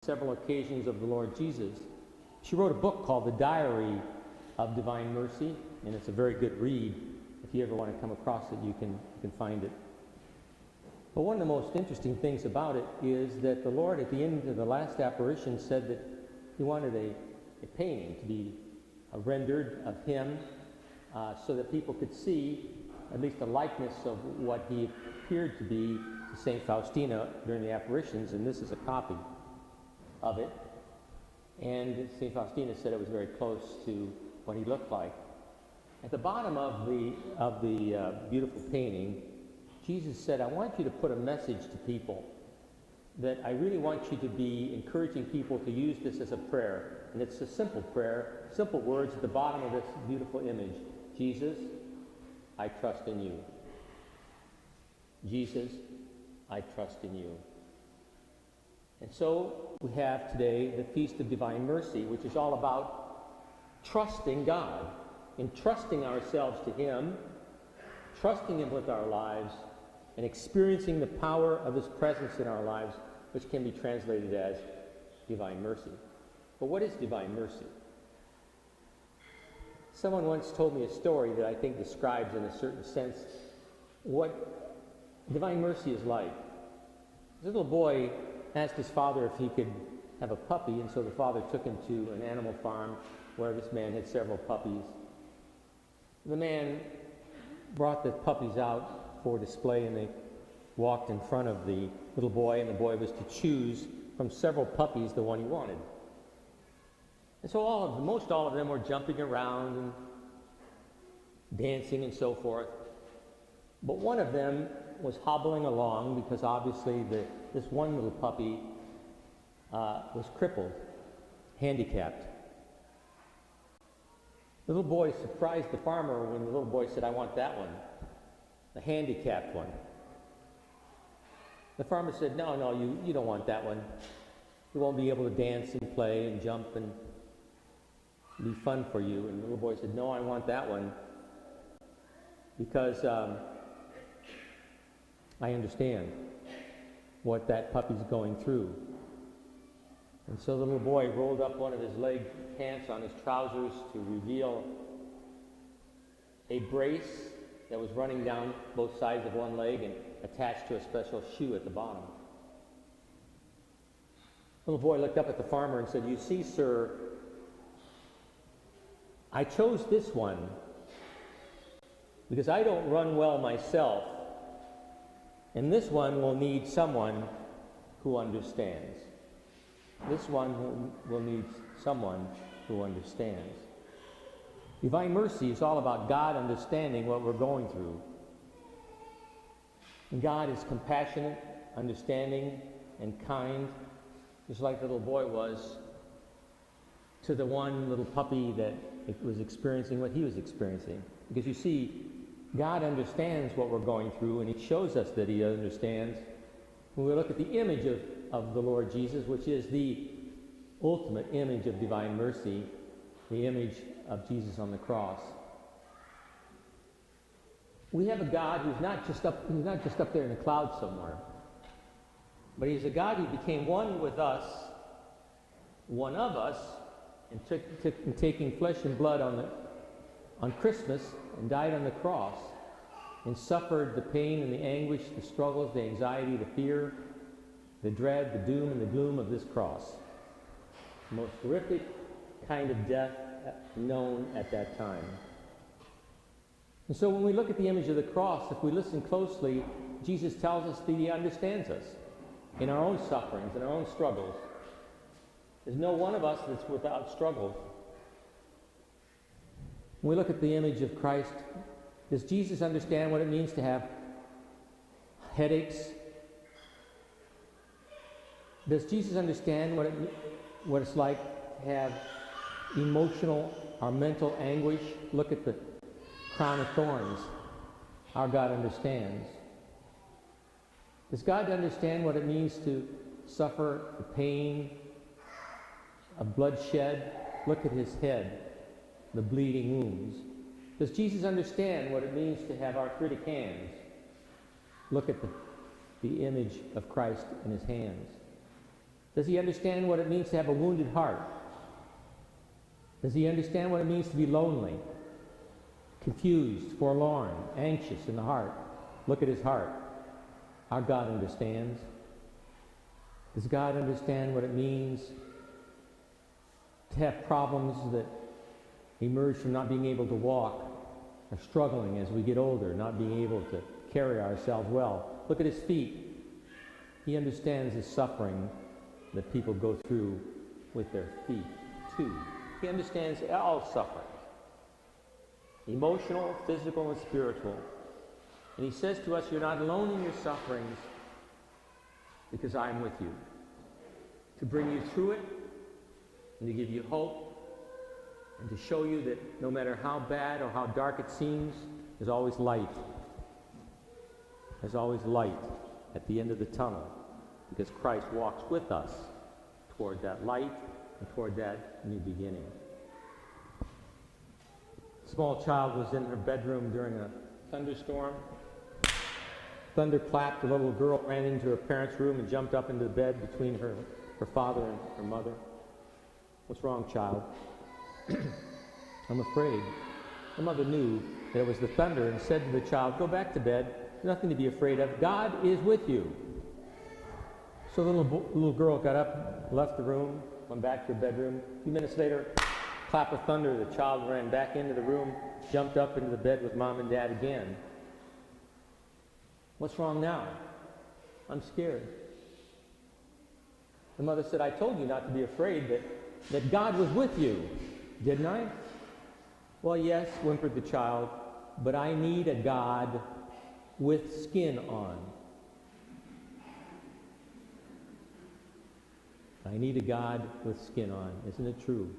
several occasions of the Lord Jesus. She wrote a book called The Diary of Divine Mercy, and it's a very good read. If you ever want to come across it, you can find it. But one of the most interesting things about it is that the Lord, at the end of the last apparition, said that he wanted a painting to be rendered of him so that people could see at least a likeness of what he appeared to be to St. Faustina during the apparitions, and this is a copy of it. And St. Faustina said it was very close to what he looked like. At the bottom of the beautiful painting, Jesus said, I want you to put a message to people, that I really want you to be encouraging people to use this as a prayer. And it's a simple prayer, simple words at the bottom of this beautiful image. Jesus, I trust in you. Jesus, I trust in you. And so we have today the Feast of Divine Mercy, which is all about trusting God, entrusting ourselves to him, trusting him with our lives, and experiencing the power of his presence in our lives, which can be translated as divine mercy. But what is divine mercy? Someone once told me a story that I think describes in a certain sense what divine mercy is like. This little boy asked his father if he could have a puppy, and so the father took him to an animal farm where this man had several puppies. The man brought the puppies out for display, and they walked in front of the little boy, and the boy was to choose from several puppies the one he wanted. And so most all of them were jumping around and dancing and so forth. But one of them was hobbling along because obviously this one little puppy was crippled, handicapped. The little boy surprised the farmer when the little boy said, I want that one, the handicapped one. The farmer said, no, you don't want that one. You won't be able to dance and play and jump and be fun for you. And the little boy said, no, I want that one because I understand what that puppy's going through. And so the little boy rolled up one of his leg pants on his trousers to reveal a brace that was running down both sides of one leg and attached to a special shoe at the bottom. The little boy looked up at the farmer and said, you see, sir, I chose this one because I don't run well myself, and this one will need someone who understands. This one will need someone who understands. Divine mercy is all about God understanding what we're going through. And God is compassionate, understanding, and kind, just like the little boy was to the one little puppy that was experiencing what he was experiencing. Because you see, God understands what we're going through, and he shows us that he understands when we look at the image of the Lord Jesus, which is the ultimate image of divine mercy, the image of Jesus on the cross. We have a God who's not just up there in the clouds somewhere, but he's a God who became one with us, one of us, and taking flesh and blood on Christmas, and died on the cross, and suffered the pain and the anguish, the struggles, the anxiety, the fear, the dread, the doom, and the gloom of this cross. The most horrific kind of death known at that time. And so when we look at the image of the cross, if we listen closely, Jesus tells us that he understands us in our own sufferings, in our own struggles. There's no one of us that's without struggles. When we look at the image of Christ, does Jesus understand what it means to have headaches? Does Jesus understand what it's like to have emotional or mental anguish? Look at the crown of thorns. Our God understands. Does God understand what it means to suffer the pain of bloodshed? Look at his head, the bleeding wounds. Does Jesus understand what it means to have arthritic hands? Look at the image of Christ in his hands. Does he understand what it means to have a wounded heart? Does he understand what it means to be lonely, confused, forlorn, anxious in the heart? Look at his heart. Our God understands. Does God understand what it means to have problems that emerge from not being able to walk, or struggling as we get older, not being able to carry ourselves well? Look at his feet. He understands the suffering that people go through with their feet, too. He understands all suffering, emotional, physical, and spiritual. And he says to us, you're not alone in your sufferings because I am with you, to bring you through it and to give you hope and to show you that no matter how bad or how dark it seems, there's always light. There's always light at the end of the tunnel because Christ walks with us toward that light and toward that new beginning. A small child was in her bedroom during a thunderstorm. Thunder clapped. The little girl ran into her parents' room and jumped up into the bed between her father and her mother. What's wrong, child? I'm afraid. The mother knew that it was the thunder and said to the child, go back to bed. There's nothing to be afraid of. God is with you. So the little girl got up, left the room, went back to her bedroom. A few minutes later, clap of thunder, the child ran back into the room, jumped up into the bed with mom and dad again. What's wrong now? I'm scared. The mother said, I told you not to be afraid, that God was with you. Didn't I? Well, yes, whimpered the child, but I need a God with skin on. I need a God with skin on. Isn't it true?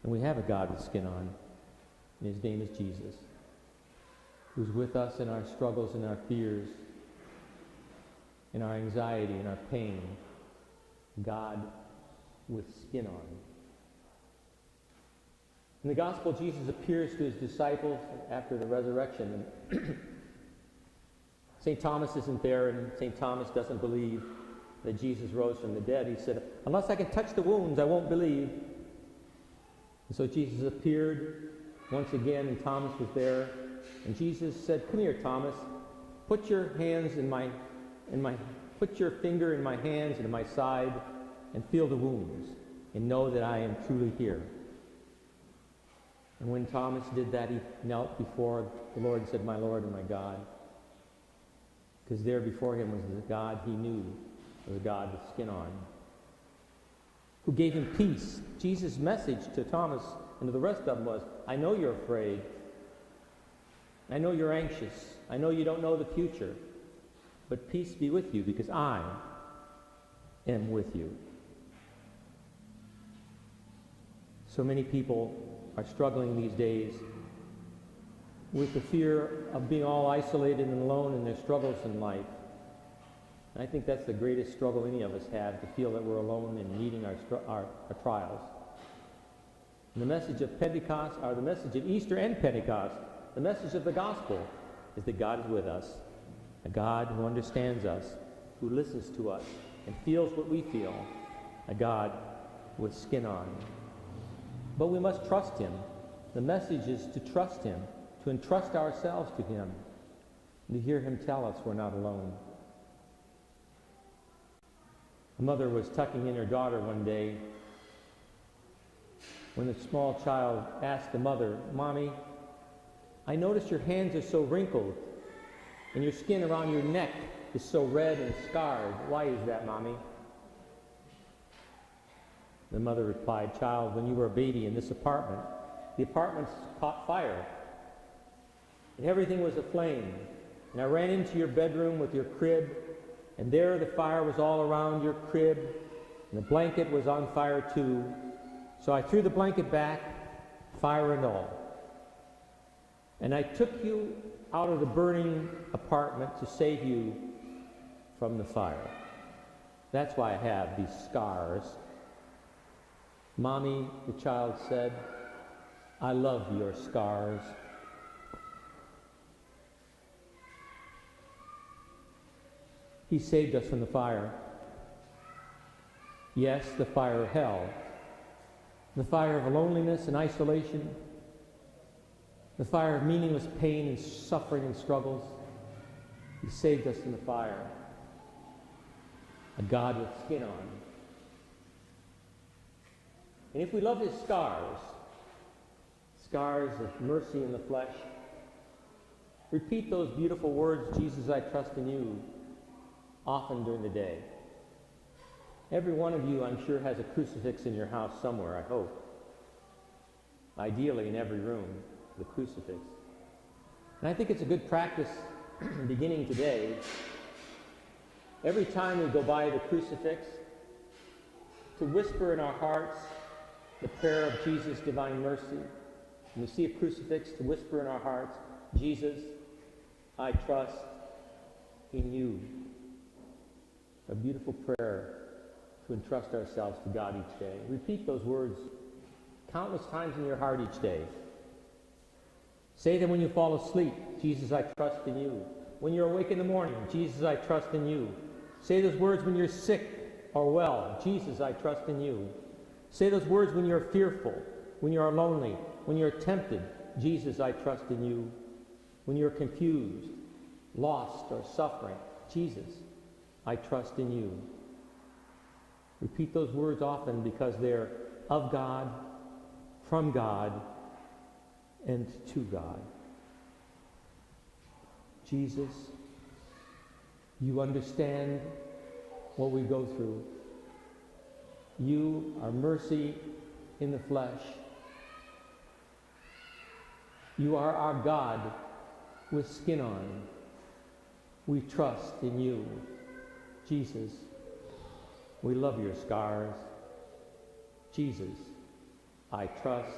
And we have a God with skin on, and his name is Jesus, who's with us in our struggles and our fears, in our anxiety and our pain. God with skin on. In the gospel, Jesus appears to his disciples after the resurrection. And St. Thomas isn't there, and St. Thomas doesn't believe that Jesus rose from the dead. He said, unless I can touch the wounds, I won't believe. And so Jesus appeared once again, and Thomas was there. And Jesus said, come here, Thomas. Put your hands put your finger in my hands and in my side and feel the wounds and know that I am truly here. And when Thomas did that, he knelt before the Lord and said, my Lord and my God. Because there before him was the God he knew, the God with skin on, who gave him peace. Jesus' message to Thomas and to the rest of them was, I know you're afraid. I know you're anxious. I know you don't know the future. But peace be with you because I am with you. So many people are struggling these days with the fear of being all isolated and alone in their struggles in life. And I think that's the greatest struggle any of us have, to feel that we're alone in meeting our trials. And the message of Pentecost, or the message of Easter and Pentecost, the message of the gospel is that God is with us, a God who understands us, who listens to us and feels what we feel, a God with skin on. But we must trust him. The message is to trust him, to entrust ourselves to him, and to hear him tell us we're not alone. A mother was tucking in her daughter one day when the small child asked the mother, Mommy, I notice your hands are so wrinkled and your skin around your neck is so red and scarred. Why is that, Mommy? The mother replied, Child, when you were a baby in this apartment, the apartment caught fire and everything was aflame. And I ran into your bedroom with your crib, and there the fire was all around your crib, and the blanket was on fire too. So I threw the blanket back, fire and all. And I took you out of the burning apartment to save you from the fire. That's why I have these scars. Mommy, the child said, I love your scars. He saved us from the fire. Yes, the fire of hell, the fire of loneliness and isolation, the fire of meaningless pain and suffering and struggles. He saved us in the fire. A God with skin on. And if we love his scars, scars of mercy in the flesh, repeat those beautiful words, Jesus, I trust in you, often during the day. Every one of you, I'm sure, has a crucifix in your house somewhere, I hope. Ideally in every room, the crucifix. And I think it's a good practice beginning today. Every time we go by the crucifix, to whisper in our hearts the prayer of Jesus' divine mercy. When we see a crucifix, to whisper in our hearts, Jesus, I trust in you. A beautiful prayer to entrust ourselves to God each day. Repeat those words countless times in your heart each day. Say them when you fall asleep, Jesus, I trust in you. When you're awake in the morning, Jesus, I trust in you. Say those words when you're sick or well, Jesus, I trust in you. Say those words when you're fearful, when you're lonely, when you're tempted, Jesus, I trust in you. When you're confused, lost, or suffering, Jesus, I trust in you. Repeat those words often because they're of God, from God, and to God. Jesus, you understand what we go through. You are mercy in the flesh. You are our God with skin on. We trust in you. Jesus, we love your scars. Jesus, I trust